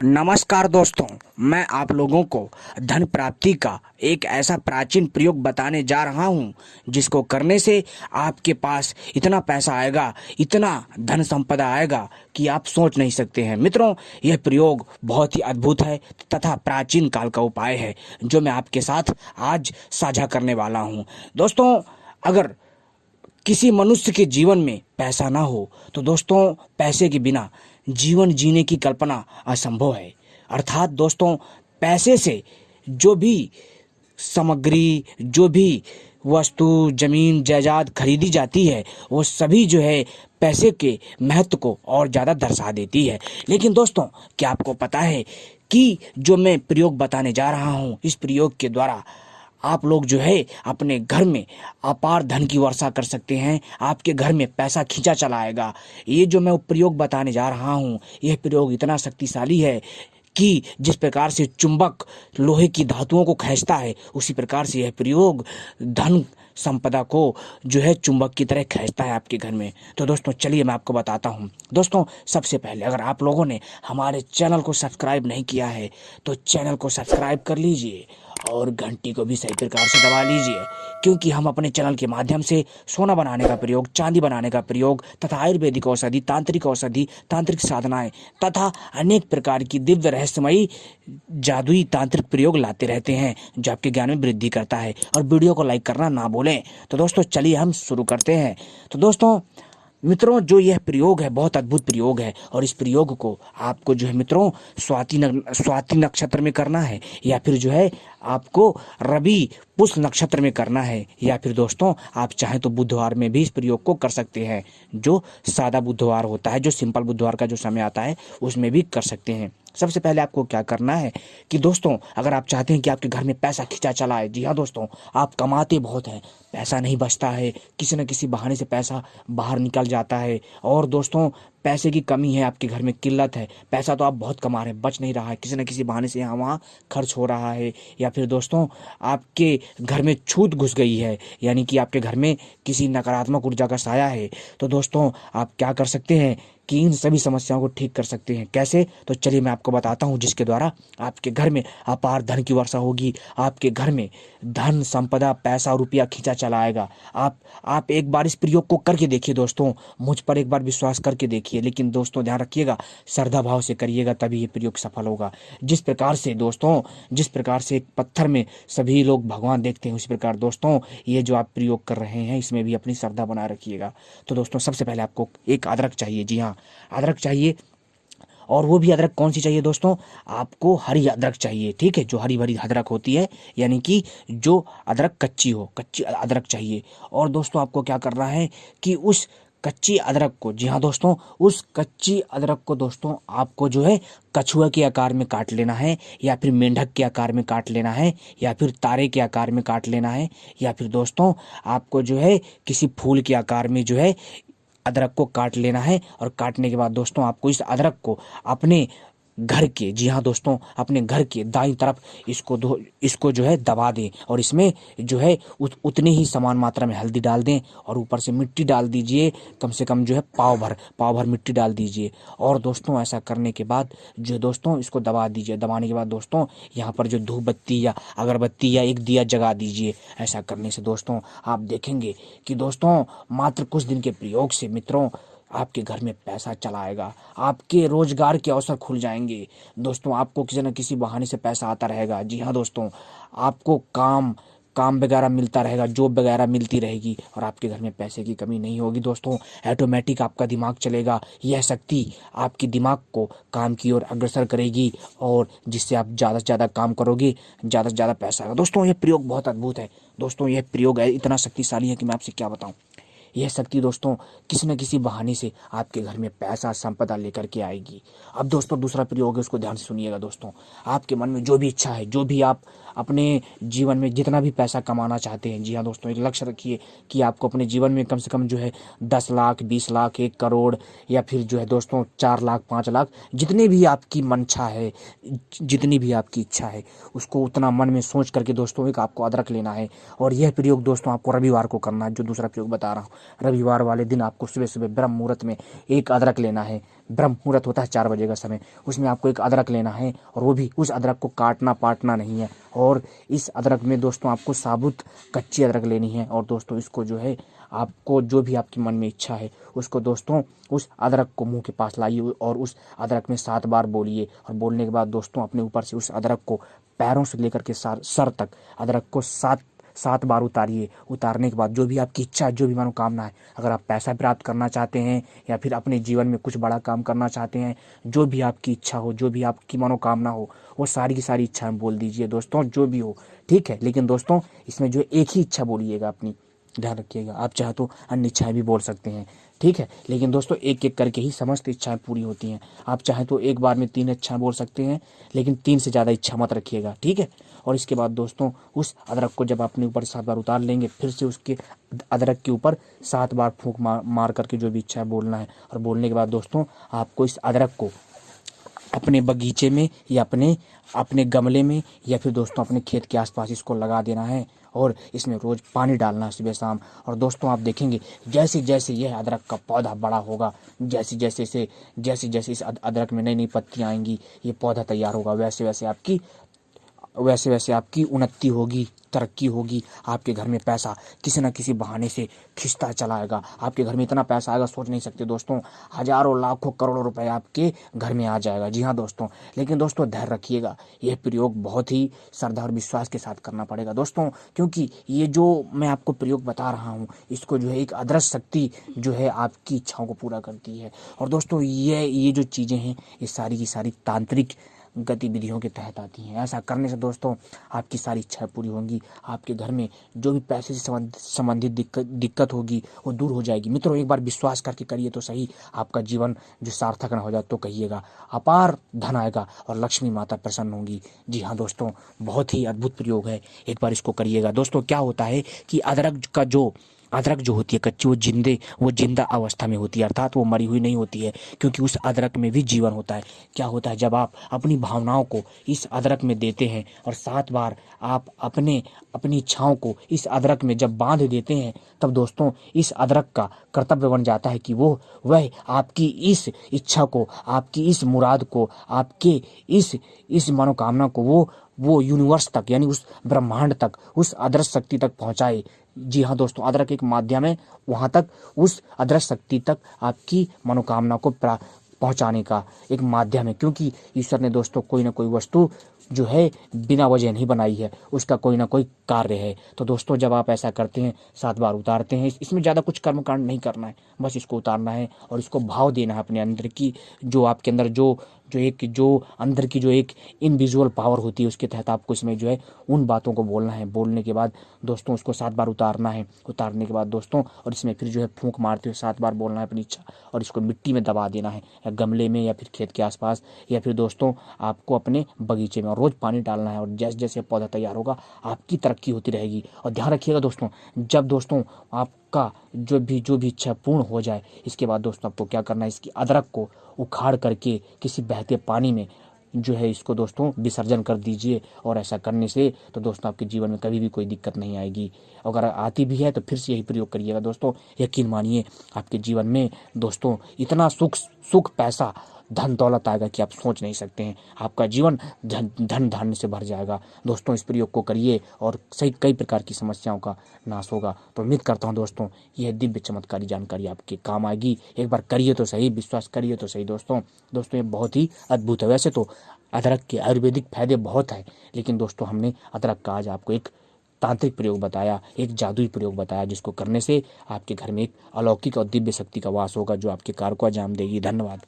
नमस्कार दोस्तों, मैं आप लोगों को धन प्राप्ति का एक ऐसा प्राचीन प्रयोग बताने जा रहा हूं जिसको करने से आपके पास इतना पैसा आएगा, इतना धन संपदा आएगा कि आप सोच नहीं सकते हैं। मित्रों, यह प्रयोग बहुत ही अद्भुत है तथा प्राचीन काल का उपाय है जो मैं आपके साथ आज साझा करने वाला हूं। दोस्तों, अगर किसी मनुष्य के जीवन में पैसा ना हो तो दोस्तों पैसे के बिना जीवन जीने की कल्पना असंभव है। अर्थात दोस्तों, पैसे से जो भी सामग्री, जो भी वस्तु, जमीन जायदाद खरीदी जाती है वो सभी जो है पैसे के महत्व को और ज़्यादा दर्शा देती है। लेकिन दोस्तों, क्या आपको पता है कि जो मैं प्रयोग बताने जा रहा हूँ, इस प्रयोग के द्वारा आप लोग जो है अपने घर में अपार धन की वर्षा कर सकते हैं। आपके घर में पैसा खींचा चला आएगा। ये जो मैं प्रयोग बताने जा रहा हूँ, यह प्रयोग इतना शक्तिशाली है कि जिस प्रकार से चुंबक लोहे की धातुओं को खींचता है, उसी प्रकार से यह प्रयोग धन संपदा को जो है चुंबक की तरह खींचता है आपके घर में। तो दोस्तों चलिए मैं आपको बताता हूँ। दोस्तों, सबसे पहले अगर आप लोगों ने हमारे चैनल को सब्सक्राइब नहीं किया है तो चैनल को सब्सक्राइब कर लीजिए और घंटी को भी सही प्रकार से दबा लीजिए, क्योंकि हम अपने चैनल के माध्यम से सोना बनाने का प्रयोग, चांदी बनाने का प्रयोग तथा आयुर्वेदिक औषधि, तांत्रिक साधनाएं तथा अनेक प्रकार की दिव्य रहस्यमयी जादुई तांत्रिक प्रयोग लाते रहते हैं जो आपके ज्ञान में वृद्धि करता है। और वीडियो को लाइक करना ना भूलें। तो दोस्तों चलिए हम शुरू करते हैं। तो दोस्तों मित्रों, जो यह प्रयोग है बहुत अद्भुत प्रयोग है और इस प्रयोग को आपको जो है मित्रों स्वाति नक्षत्र में करना है, या फिर जो है आपको रवि पुष्य नक्षत्र में करना है, या फिर दोस्तों आप चाहें तो बुधवार में भी इस प्रयोग को कर सकते हैं। जो सादा बुधवार होता है, जो सिंपल बुधवार का जो समय आता है, उसमें भी कर सकते हैं। सबसे पहले आपको क्या करना है कि दोस्तों, अगर आप चाहते हैं कि आपके घर में पैसा खींचा चला आए, जी हाँ दोस्तों, आप कमाते बहुत हैं, पैसा नहीं बचता है, किसी न किसी बहाने से पैसा बाहर निकल जाता है, और दोस्तों पैसे की कमी है, आपके घर में किल्लत है, पैसा तो आप बहुत कमा रहे हैं, बच नहीं रहा है, किसी न किसी बहाने से यहाँ वहाँ खर्च हो रहा है, या फिर दोस्तों आपके घर में छूत घुस गई है, यानी कि आपके घर में किसी नकारात्मक ऊर्जा का साया है। तो दोस्तों आप क्या कर सकते हैं कि इन सभी समस्याओं को ठीक कर सकते हैं। कैसे? तो चलिए मैं आपको बताता हूं, जिसके द्वारा आपके घर में अपार धन की वर्षा होगी, आपके घर में धन संपदा, पैसा रुपया खींचा चला आएगा। आप एक बार इस प्रयोग को करके देखिए दोस्तों, मुझ पर एक बार विश्वास करके देखिए, लेकिन दोस्तों ध्यान रखिएगा, श्रद्धा भाव से करिएगा, तभी ये प्रयोग सफल होगा। जिस प्रकार से दोस्तों, जिस प्रकार से एक पत्थर में सभी लोग भगवान देखते हैं, उसी प्रकार दोस्तों ये जो आप प्रयोग कर रहे हैं इसमें भी अपनी श्रद्धा बनाए रखिएगा। तो दोस्तों सबसे पहले आपको एक अदरक चाहिए। जी हाँ, अदरक चाहिए, और वो भी अदरक कौन सी चाहिए दोस्तों? आपको हरी अदरक चाहिए, ठीक है, जो हरी भरी अदरक होती है, यानी कि जो अदरक कच्ची हो, कच्ची अदरक चाहिए। और दोस्तों आपको क्या करना है कि उस कच्ची अदरक को, जी हाँ दोस्तों, उस कच्ची अदरक को दोस्तों आपको जो है कछुआ के आकार में काट लेना है, या फिर मेंढक के आकार में काट लेना है, या फिर तारे के आकार में काट लेना है, या फिर दोस्तों आपको जो है किसी फूल के आकार में जो है अदरक को काट लेना है। और काटने के बाद दोस्तों आपको इस अदरक को अपने घर के, जी हाँ दोस्तों, अपने घर के दाईं तरफ इसको जो है दबा दें, और इसमें जो है उतनी ही समान मात्रा में हल्दी डाल दें, और ऊपर से मिट्टी डाल दीजिए, कम से कम जो है पाव भर मिट्टी डाल दीजिए। और दोस्तों ऐसा करने के बाद जो दोस्तों इसको दबा दीजिए। दबाने के बाद दोस्तों यहाँ पर जो धूप बत्ती या अगरबत्ती या एक दिया जगा दीजिए। ऐसा करने से दोस्तों आप देखेंगे कि दोस्तों मात्र कुछ दिन के प्रयोग से मित्रों आपके घर में पैसा चला आएगा, आपके रोजगार के अवसर खुल जाएंगे। दोस्तों आपको किसी न किसी बहाने से पैसा आता रहेगा। जी हाँ दोस्तों, आपको काम वगैरह मिलता रहेगा, जॉब वगैरह मिलती रहेगी, और आपके घर में पैसे की कमी नहीं होगी। दोस्तों ऑटोमेटिक आपका दिमाग चलेगा। यह शक्ति आपके दिमाग को काम की ओर अग्रसर करेगी, और जिससे आप ज़्यादा से ज़्यादा काम करोगे, ज़्यादा से ज़्यादा पैसा आएगा। दोस्तों यह प्रयोग बहुत अद्भुत है। दोस्तों यह प्रयोग है इतना शक्तिशाली है कि मैं आपसे क्या बताऊँ। यह शक्ति दोस्तों किसी न किसी बहाने से आपके घर में पैसा संपदा लेकर के आएगी। अब दोस्तों दूसरा प्रयोग है, उसको ध्यान से सुनिएगा। दोस्तों आपके मन में जो भी इच्छा है, जो भी आप अपने जीवन में जितना भी पैसा कमाना चाहते हैं, जी हाँ दोस्तों, एक लक्ष्य रखिए कि आपको अपने जीवन में कम से कम जो है 10 लाख, 20 लाख, 1 करोड़, या फिर जो है दोस्तों 4 लाख, 5 लाख, जितनी भी आपकी मंशा है, जितनी भी आपकी इच्छा है, उसको उतना मन में सोच करके दोस्तों एक आपको अदरक लेना है। और यह प्रयोग दोस्तों आपको रविवार को करना है, जो दूसरा प्रयोग बता रहा हूँ। रविवार वाले दिन आपको सुबह सुबह ब्रह्म मुहूर्त में एक अदरक लेना है। ब्रह्म मुहूर्त होता है 4 बजे का समय, उसमें आपको एक अदरक लेना है और वो भी उस अदरक को काटना पाटना नहीं है। और इस अदरक में दोस्तों आपको साबुत कच्ची अदरक लेनी है। और दोस्तों इसको जो है आपको जो भी आपके मन में इच्छा है उसको दोस्तों उस अदरक को मुंह के पास लाइए और उस अदरक में 7 बार बोलिए। और बोलने के बाद दोस्तों अपने ऊपर से उस अदरक को पैरों से लेकर के सर तक अदरक को 7 बार उतारिए। उतारने के बाद जो भी आपकी इच्छा है, जो भी मनोकामना है, अगर आप पैसा प्राप्त करना चाहते हैं या फिर अपने जीवन में कुछ बड़ा काम करना चाहते हैं, जो भी आपकी इच्छा हो, जो भी आपकी मनोकामना हो, वो सारी की सारी इच्छाएं बोल दीजिए दोस्तों, जो भी हो, ठीक है। लेकिन दोस्तों इसमें जो एक ही इच्छा बोलिएगा अपनी, ध्यान रखिएगा। आप चाहे तो अन्य इच्छाएं भी बोल सकते हैं, ठीक है। लेकिन दोस्तों एक एक करके ही समस्त इच्छाएं पूरी होती हैं। आप चाहे तो एक बार में 3 इच्छाएं बोल सकते हैं, लेकिन 3 से ज़्यादा इच्छा मत रखिएगा, ठीक है। और इसके बाद दोस्तों उस अदरक को जब अपने ऊपर 7 बार उतार लेंगे, फिर से उसके अदरक के ऊपर 7 बार फूंक मार करके जो भी इच्छा है बोलना है। और बोलने के बाद दोस्तों आपको इस अदरक को अपने बगीचे में या अपने गमले में या फिर दोस्तों अपने खेत के आसपास इसको लगा देना है। और इसमें रोज़ पानी डालना है सुबह शाम। और दोस्तों आप देखेंगे जैसे जैसे यह अदरक का पौधा बड़ा होगा, जैसे जैसे इस अदरक में नई नई पत्तियाँ आएंगी, ये पौधा तैयार होगा, वैसे वैसे आपकी उन्नति होगी, तरक्की होगी। आपके घर में पैसा किसी न किसी बहाने से खिंचता चला आएगा। आपके घर में इतना पैसा आएगा सोच नहीं सकते दोस्तों, हजारों लाखों करोड़ों रुपए आपके घर में आ जाएगा। जी हाँ दोस्तों, लेकिन दोस्तों धैर्य रखिएगा, यह प्रयोग बहुत ही श्रद्धा और विश्वास के साथ करना पड़ेगा दोस्तों, क्योंकि ये जो मैं आपको प्रयोग बता रहा हूँ, इसको जो है एक अदृश्य शक्ति जो है आपकी इच्छाओं को पूरा करती है। और दोस्तों ये जो चीज़ें हैं ये सारी की सारी तांत्रिक गतिविधियों के तहत आती हैं। ऐसा करने से दोस्तों आपकी सारी इच्छाएं पूरी होंगी। आपके घर में जो भी पैसे से संबंधित दिक्कत होगी वो दूर हो जाएगी। मित्रों एक बार विश्वास करके करिए तो सही, आपका जीवन जो सार्थक ना हो जाए तो कहिएगा, अपार धन आएगा और लक्ष्मी माता प्रसन्न होंगी। जी हाँ दोस्तों, बहुत ही अद्भुत प्रयोग है, एक बार इसको करिएगा। दोस्तों क्या होता है कि अदरक जो होती है कच्ची, वो जिंदा अवस्था में होती है, अर्थात वो मरी हुई नहीं होती है, क्योंकि उस अदरक में भी जीवन होता है। क्या होता है, जब आप अपनी भावनाओं को इस अदरक में देते हैं और 7 बार आप अपनी इच्छाओं को इस अदरक में जब बांध देते हैं, तब दोस्तों इस अदरक का कर्तव्य बन जाता है कि वह आपकी इस इच्छा को, आपकी इस मुराद को, आपके इस मनोकामना को वो यूनिवर्स तक, यानी उस ब्रह्मांड तक, उस अदृश्य शक्ति तक पहुंचाए। जी हाँ दोस्तों, अदरक एक माध्यम है वहां तक, उस अदृश्य शक्ति तक आपकी मनोकामना को पहुंचाने का एक माध्यम है। क्योंकि ईश्वर ने दोस्तों कोई ना कोई वस्तु जो है बिना वजह नहीं बनाई है, उसका कोई ना कोई कार्य है। तो दोस्तों जब आप ऐसा करते हैं, 7 बार उतारते हैं, इसमें ज़्यादा कुछ कर्मकांड नहीं करना है, बस इसको उतारना है और इसको भाव देना है अपने अंदर की, जो आपके अंदर जो अंदर की जो एक इनविजुअल पावर होती है, उसके तहत आपको इसमें जो है उन बातों को बोलना है। बोलने के बाद दोस्तों उसको 7 बार उतारना है। उतारने के बाद दोस्तों और इसमें फिर जो है फूंक मारते हुए 7 बार बोलना है अपनी इच्छा, और इसको मिट्टी में दबा देना है, या गमले में या फिर खेत के आसपास, या फिर दोस्तों आपको अपने बगीचे में, और रोज़ पानी डालना है। और जैसे जैसे पौधा तैयार होगा आपकी तरक्की होती रहेगी। और ध्यान रखिएगा दोस्तों, जब दोस्तों आपका जो भी इच्छा पूर्ण हो जाए, इसके बाद दोस्तों आपको क्या करना है, इसकी अदरक को उखाड़ करके किसी बहते पानी में जो है इसको दोस्तों विसर्जन कर दीजिए। और ऐसा करने से तो दोस्तों आपके जीवन में कभी भी कोई दिक्कत नहीं आएगी। अगर आती भी है तो फिर से यही प्रयोग करिएगा दोस्तों, यकीन मानिए आपके जीवन में दोस्तों इतना सुख पैसा धन दौलत आएगा कि आप सोच नहीं सकते हैं। आपका जीवन धन धान्य से भर जाएगा। दोस्तों इस प्रयोग को करिए और सही कई प्रकार की समस्याओं का नाश होगा। तो उम्मीद करता हूं दोस्तों यह दिव्य चमत्कारी जानकारी आपके काम आएगी। एक बार करिए तो सही, विश्वास करिए तो सही दोस्तों ये बहुत ही अद्भुत है। वैसे तो अदरक के आयुर्वेदिक फायदे बहुत हैं, लेकिन दोस्तों हमने अदरक का आज आपको एक तांत्रिक प्रयोग बताया, एक जादुई प्रयोग बताया, जिसको करने से आपके घर में एक अलौकिक और दिव्य शक्ति का वास होगा, जो आपके कार्य को अंजाम देगी। धन्यवाद।